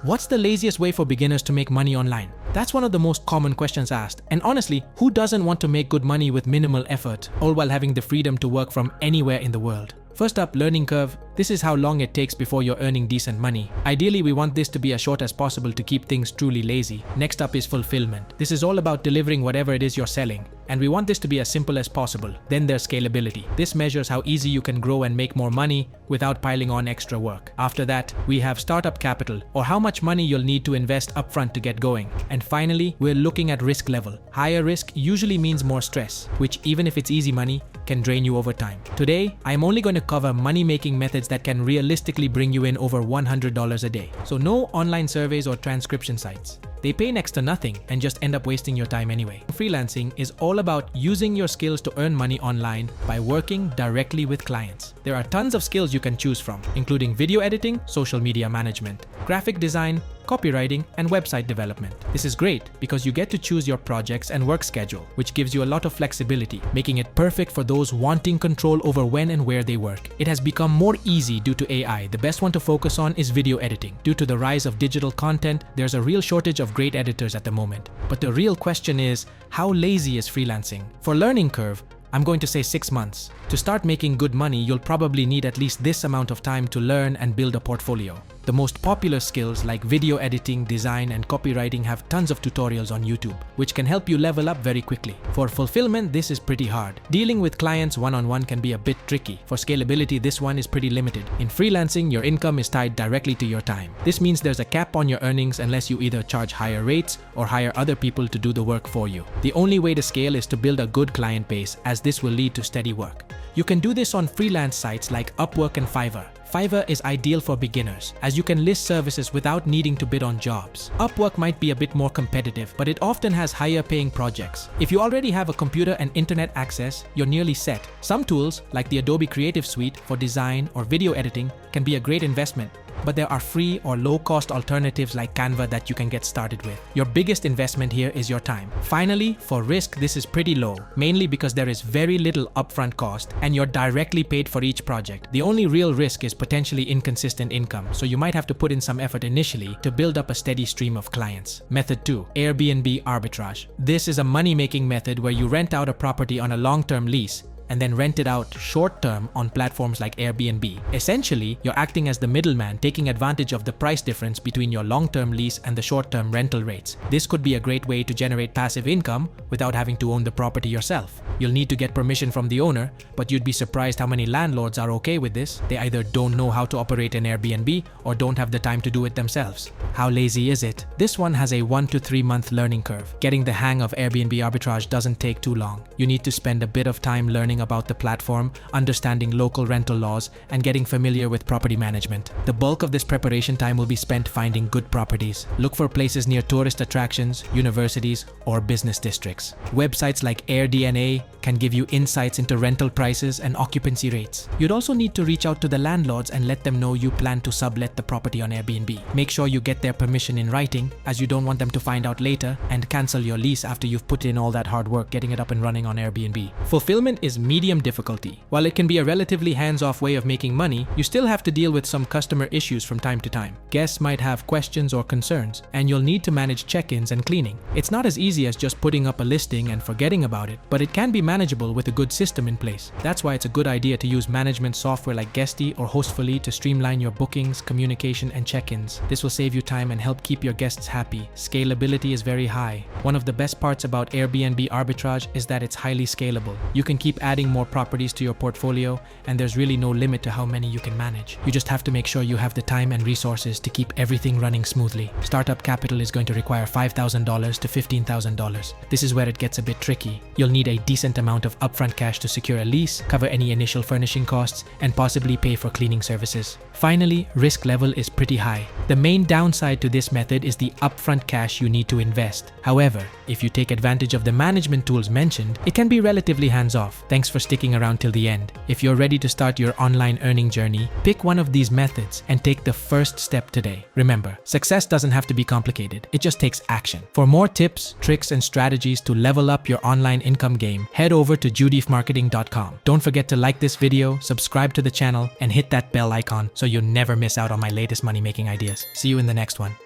What's the laziest way for beginners to make money online? That's one of the most common questions asked. And honestly, who doesn't want to make good money with minimal effort, all while having the freedom to work from anywhere in the world? First up, learning curve. This is how long it takes before you're earning decent money. Ideally, we want this to be as short as possible to keep things truly lazy. Next up is fulfillment. This is all about delivering whatever it is you're selling, and we want this to be as simple as possible. Then there's scalability. This measures how easy you can grow and make more money without piling on extra work. After that, we have startup capital, or how much money you'll need to invest upfront to get going. And finally, we're looking at risk level. Higher risk usually means more stress, which even if it's easy money, can drain you over time. Today, I'm only going to cover money-making methods that can realistically bring you in over $100 a day. So no online surveys or transcription sites. They pay next to nothing and just end up wasting your time anyway. Freelancing is all about using your skills to earn money online by working directly with clients. There are tons of skills you can choose from, including video editing, social media management, graphic design, copywriting, and website development. This is great because you get to choose your projects and work schedule, which gives you a lot of flexibility, making it perfect for those wanting control over when and where they work. It has become more easy due to AI. The best one to focus on is video editing. Due to the rise of digital content, there's a real shortage of great editors at the moment. But the real question is, how lazy is freelancing? For learning curve, I'm going to say 6 months. To start making good money, you'll probably need at least this amount of time to learn and build a portfolio. The most popular skills like video editing, design, and copywriting have tons of tutorials on YouTube, which can help you level up very quickly. For fulfillment, this is pretty hard. Dealing with clients one-on-one can be a bit tricky. For scalability, this one is pretty limited. In freelancing, your income is tied directly to your time. This means there's a cap on your earnings unless you either charge higher rates or hire other people to do the work for you. The only way to scale is to build a good client base, as this will lead to steady work. You can do this on freelance sites like Upwork and Fiverr. Fiverr is ideal for beginners, as you can list services without needing to bid on jobs. Upwork might be a bit more competitive, but it often has higher paying projects. If you already have a computer and internet access, you're nearly set. Some tools, like the Adobe Creative Suite for design or video editing, can be a great investment. But there are free or low-cost alternatives like Canva that you can get started with. Your biggest investment here is your time. Finally, for risk, this is pretty low, mainly because there is very little upfront cost and you're directly paid for each project. The only real risk is potentially inconsistent income, so you might have to put in some effort initially to build up a steady stream of clients. Method 2. Airbnb Arbitrage. This is a money-making method where you rent out a property on a long-term lease and then rent it out short-term on platforms like Airbnb. Essentially, you're acting as the middleman, taking advantage of the price difference between your long-term lease and the short-term rental rates. This could be a great way to generate passive income without having to own the property yourself. You'll need to get permission from the owner, but you'd be surprised how many landlords are okay with this. They either don't know how to operate an Airbnb or don't have the time to do it themselves. How lazy is it? This one has a 1 to 3 month learning curve. Getting the hang of Airbnb arbitrage doesn't take too long. You need to spend a bit of time learning about the platform, understanding local rental laws, and getting familiar with property management. The bulk of this preparation time will be spent finding good properties. Look for places near tourist attractions, universities, or business districts. Websites like AirDNA can give you insights into rental prices and occupancy rates. You'd also need to reach out to the landlords and let them know you plan to sublet the property on Airbnb. Make sure you get their permission in writing, as you don't want them to find out later and cancel your lease after you've put in all that hard work getting it up and running on Airbnb. Fulfillment is medium difficulty. While it can be a relatively hands-off way of making money, you still have to deal with some customer issues from time to time. Guests might have questions or concerns, and you'll need to manage check-ins and cleaning. It's not as easy as just putting up a listing and forgetting about it, but it can be manageable with a good system in place. That's why it's a good idea to use management software like Guesty or HostF to streamline your bookings, communication, and check-ins. This will save you time and help keep your guests happy. Scalability is very high. One of the best parts about Airbnb arbitrage is that it's highly scalable. You can keep adding more properties to your portfolio, and there's really no limit to how many you can manage. You just have to make sure you have the time and resources to keep everything running smoothly. Startup capital is going to require $5,000 to $15,000. This is where it gets a bit tricky. You'll need a decent amount of upfront cash to secure a lease, cover any initial furnishing costs, and possibly pay for cleaning services. Finally, risk level is pretty high. The main downside to this method is the upfront cash you need to invest. However, if you take advantage of the management tools mentioned, it can be relatively hands-off. Thanks for sticking around till the end. If you're ready to start your online earning journey, pick one of these methods and take the first step today. Remember, success doesn't have to be complicated. It just takes action. For more tips, tricks, and strategies to level up your online income game, head over to judyfmarketing.com. Don't forget to like this video, subscribe to the channel, and hit that bell icon so you'll never miss out on my latest money-making ideas. See you in the next one.